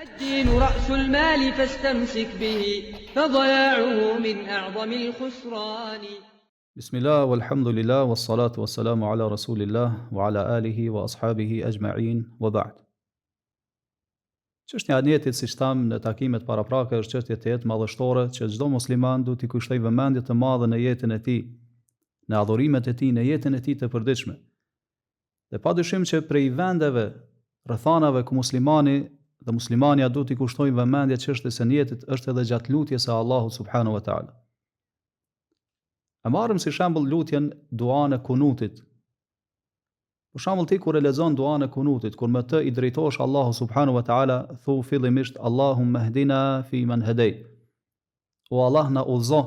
الدين رأس المال فاستمسك به فضياعه من أعظم الخسران. بسم الله والحمد لله والصلاة والسلام على رسول الله وعلى آله وأصحابه أجمعين وبعد. Çështja e niyetit, siç tham në takimet paraprake, është çështje të jetë madhështore që çdo musliman duhet t'i kushtojë vëmendje të madhe në jetën e tij, në adhurimet e tij, në jetën e tij të përditshme. Dhe padyshim që prej vendeve, rrethanave ku muslimani dhe muslimania duhet t'i kushtojnë vëmendje çështjes së niyetit është edhe gjatë lutjes së Allahut subhanahu wa taala. E marrim si shembull lutjen duan e kunutit. Për shembull ti kur e lexon duan e kunutit, kur me të i drejtohesh Allahu subhanahu wa taala, thu fillimisht Allahumma hdina fi man hadayt. O Allah na udhëzo,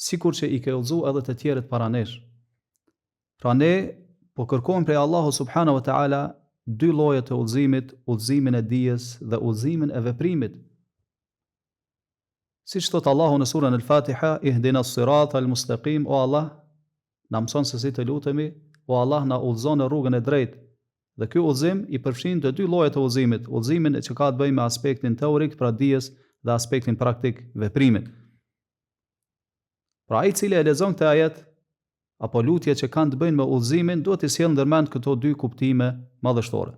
sikur që i ke udhëzu edhe të tjerët para nesh. Pra ne po kërkojmë prej Allahu subhanahu wa taala dy lloje të udhëzimit, udhëzimin e dijes dhe udhëzimin e veprimit. Siç thot Allahu në surën Al-Fatiha, ihdina as-sirata al-mustaqim, o Allah, na mëson se si të lutemi, o Allah na udhëzon në rrugën e drejtë. Dhe ky udhëzim i përfshin të dy llojet të udhëzimit, udhëzimin që ka të bëjë me aspektin teorik, pra dijes, dhe aspektin praktik, veprimit. Pra ai i cili e lexon këtë ajet apo lutje që kanë të bëjnë me udhëzimin, duhet të sjellë ndërmend këto dy kuptime madhështore.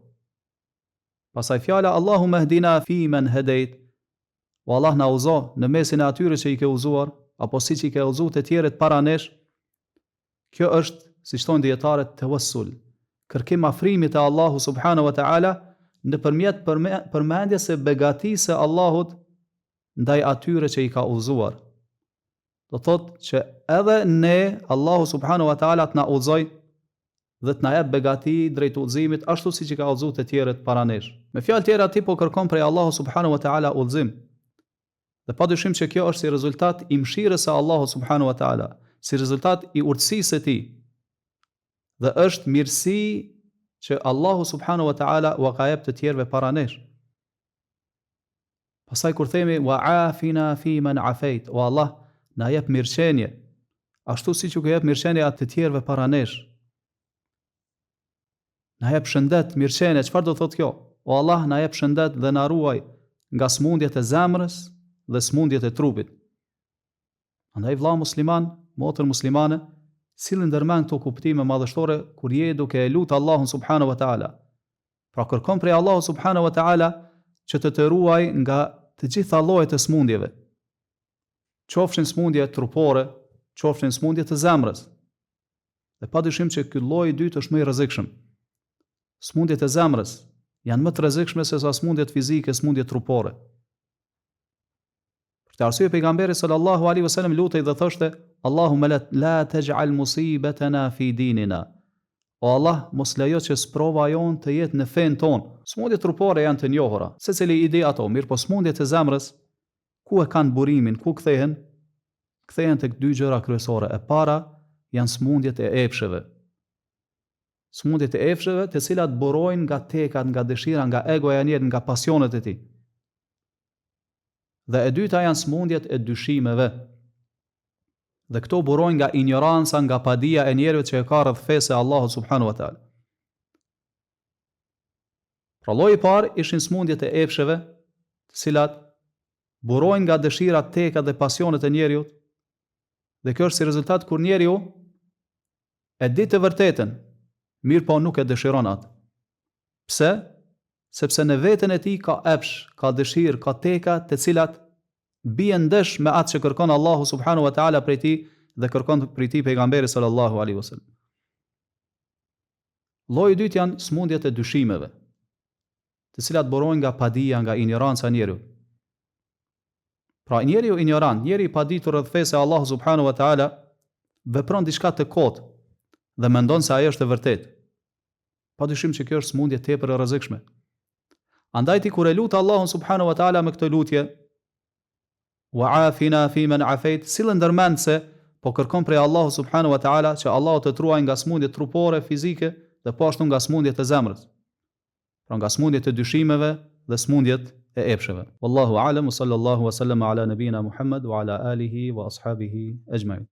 Pastaj fjala Allahumma hdina fi man hadayt, o Allah na udhëzo në mesin e atyre që i ke udhëzuar, apo siç i ke udhëzuar të tjerët para nesh. Kjo është, si thonë dietarët, tawassul, kërkim afrimit te Allahu subhanahu wa taala nëpërmjet përmendjes së begatisë së Allahut ndaj atyre që i ka udhëzuar. Do thotë që edhe ne Allahu subhanahu wa taala të na udhëzoj dhe të na jap begati drejt udhëzimit ashtu siç i ka udhëzuar të tjerët para nesh. Me fjalë tjera ti po kërkon prej Allahu subhanahu wa taala udhëzim. Dhe padyshim që kjo është si rezultat i mëshirës së Allahut subhanahu wa taala, si rezultat i urtësisë së tij. Dhe është mirësi që Allahu subhanahu wa taala u ka jep të tjerëve para nesh. Pastaj kur themi wa afina fi man afait, o Allah, na jep mirëqenie, ashtu siç u ka jep mirëqenie atë të tjerëve para nesh. Na jep shëndet, mirëqenie, çfarë do thotë kjo? O Allah, na jep shëndet dhe na ruaj nga smundjet e zemrës dhe smundjet e trupit. Andaj vëlla musliman, motër muslimane, sillni ndërmend këto kuptime madhështore kur je duke e lut Allahun subhanahu wa taala. Pra kërkon prej Allahut subhanahu wa taala që të ruaj nga të gjitha llojet e smundjeve. Qofshin smundje trupore, qofshin smundje të zemrës. Dhe padyshim që ky lloj i dytë është më i rrezikshëm. Smundjet e zemrës janë më të rrezikshme se sa smundjet fizike, smundjet trupore. Për këtë arsye pejgamberi sallallahu alaihi wasallam lutej dhe thoshte Allahumma la taj'al musibatana fi dinina. O Allah, mos lejo që sprova jon të jetë në fen ton. Smundjet trupore janë të njohura, secili i di ato, mirë po smundjet e zemrës ku e kanë burimin, ku kthehen? Kthehen tek dy gjëra kryesore. E para janë smundjet e epsheve. Smundjet e epsheve të cilat burojnë nga tekat, nga dëshira, nga egoja e njerit, nga pasionet e tij. Dhe e dyta janë smundjet e dyshimeve. Dhe këto burojnë nga ignoranca, nga padia e njerëzve që e ka rreth fesë e Allahut subhanahu wa taala. Pra lloji i parë ishin smundjet e epsheve, të cilat burojnë nga dëshirat, tekat dhe pasionet e njeriut. Dhe kjo është si rezultat kur njeriu e di të vërtetën, mirë po nuk e dëshiron atë. Pse? Sepse në veten e tij ka epsh, ka dëshirë, ka teka të cilat bien ndesh me atë që kërkon Allahu subhanahu wa taala prej tij dhe kërkon prej tij pejgamberi sallallahu alaihi wasallam. Lloji i dytë janë smundjet e dyshimeve, të cilat burojnë nga padia, nga ignoranca e njeriut. Pra njeriu ignorant, njeri i paditur rreth fesë e Allahu subhanahu wa taala vepron diçka të kotë dhe mendon se ajo është e vërtetë. Padyshim që kjo është smundje tepër e rrezikshme. Andaj ti kur e lut Allahun subhanahu wa taala me këtë lutje, wa afina fi man afait, sillë ndërmend se po kërkon prej Allahut subhanahu wa taala që Allahu të truaj nga smundjet trupore, fizike dhe po ashtu nga smundjet e zemrës. Pra nga smundjet e dyshimeve dhe smundjet e epsheve. Wallahu a'lam, sallallahu wa sallama ala nabina Muhammad wa ala alihi wa ashabihi ajma'in.